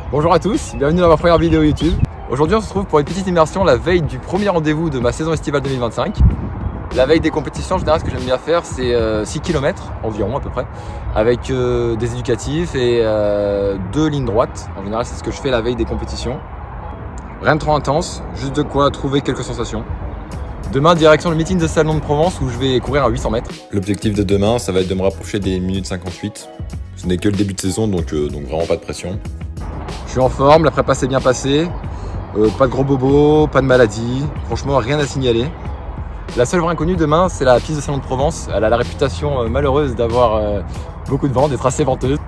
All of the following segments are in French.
Bonjour à tous, bienvenue dans ma première vidéo YouTube. Aujourd'hui on se retrouve pour une petite immersion la veille du premier rendez-vous de ma saison estivale 2025. La veille des compétitions, en général ce que j'aime bien faire c'est 6 km environ à peu près, avec des éducatifs et 2 lignes droites. En général c'est ce que je fais la veille des compétitions. Rien de trop intense, juste de quoi trouver quelques sensations. Demain, direction le meeting de Salon de Provence où je vais courir à 800 mètres. L'objectif de demain, ça va être de me rapprocher des minutes 58. Ce n'est que le début de saison, donc vraiment pas de pression. Je suis en forme, la prépa s'est bien passée, pas de gros bobos, pas de maladie, franchement rien à signaler. La seule vraie inconnue demain, c'est la piste de Salon de Provence. Elle a la réputation malheureuse d'avoir beaucoup de vent, d'être assez venteuse.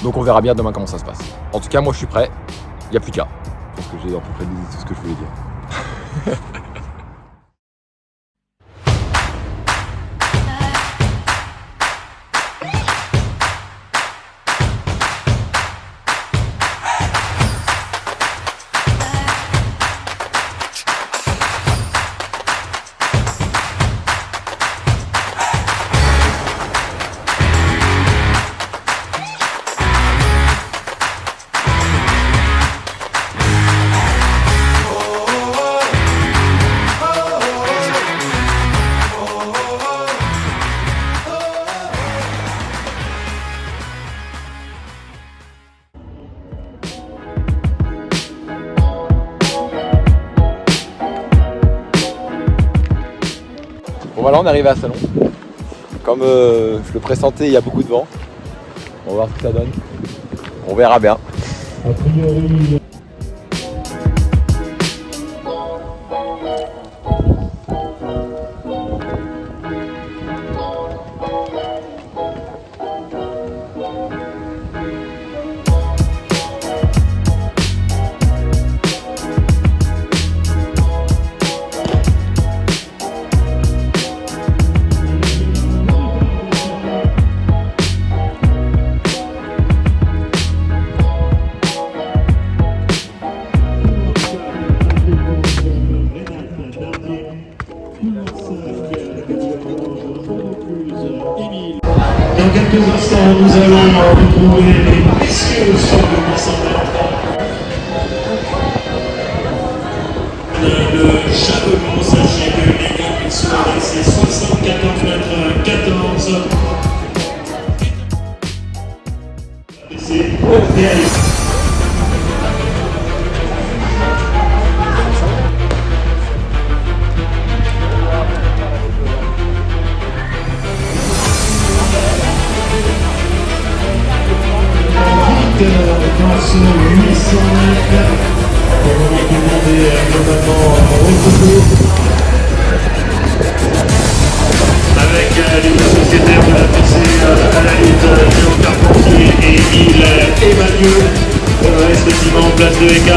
Donc on verra bien demain comment ça se passe. En tout cas, moi je suis prêt, il n'y a plus qu'à. Je pense que j'ai à peu près dit tout ce que je voulais dire. Bon voilà, on est arrivé à Salon. Comme je le pressentais, il y a beaucoup de vent. On va voir ce que ça donne. On verra bien. A priori... Dans quelques instants, nous allons retrouver les messieurs sur le 800 mètres. Le chapeau, sachez que les gars sont c'est 74 mètres 14. C'est réaliste. Dans ce 800 mètres, on va demander globalement retrouver avec les deux sociétaires de la PC à la lutte, Léon Carpentier et Émile Emmanuel, respectivement place 2 et 4.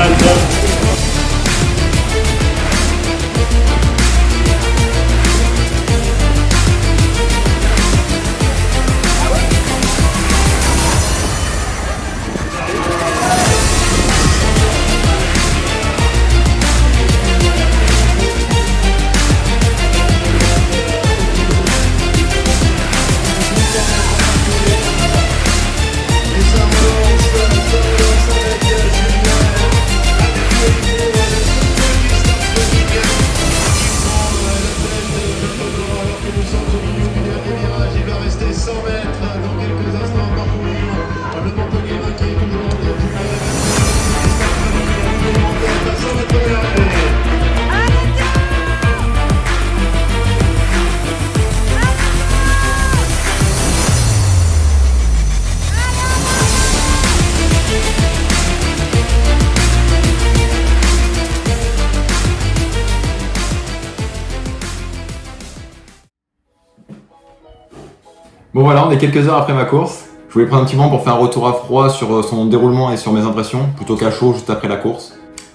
Bon voilà, on est quelques heures après ma course. Je voulais prendre un petit moment pour faire un retour à froid sur son déroulement et sur mes impressions, plutôt qu'à chaud juste après la course.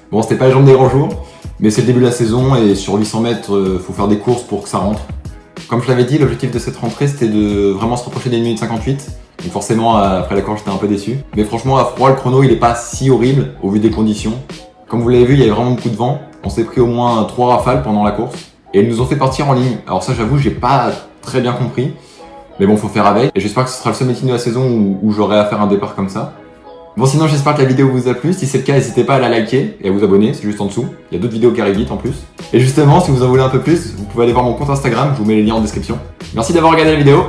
Bon, c'était pas les jambes des grands jours, mais c'est le début de la saison et sur 800 mètres, faut faire des courses pour que ça rentre. Comme je l'avais dit, l'objectif de cette rentrée c'était de vraiment se rapprocher des 1 minute 58. Donc forcément, après la course, j'étais un peu déçu. Mais franchement, à froid, le chrono il est pas si horrible au vu des conditions. Comme vous l'avez vu, il y avait vraiment beaucoup de vent. On s'est pris au moins 3 rafales pendant la course. Et ils nous ont fait partir en ligne. Alors ça, j'avoue, j'ai pas très bien compris. Mais bon, faut faire avec. Et j'espère que ce sera le seul meeting de la saison où j'aurai à faire un départ comme ça. Bon, sinon, j'espère que la vidéo vous a plu. Si c'est le cas, n'hésitez pas à la liker et à vous abonner. C'est juste en dessous. Il y a d'autres vidéos qui arrivent vite en plus. Et justement, si vous en voulez un peu plus, vous pouvez aller voir mon compte Instagram. Je vous mets les liens en description. Merci d'avoir regardé la vidéo.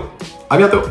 À bientôt!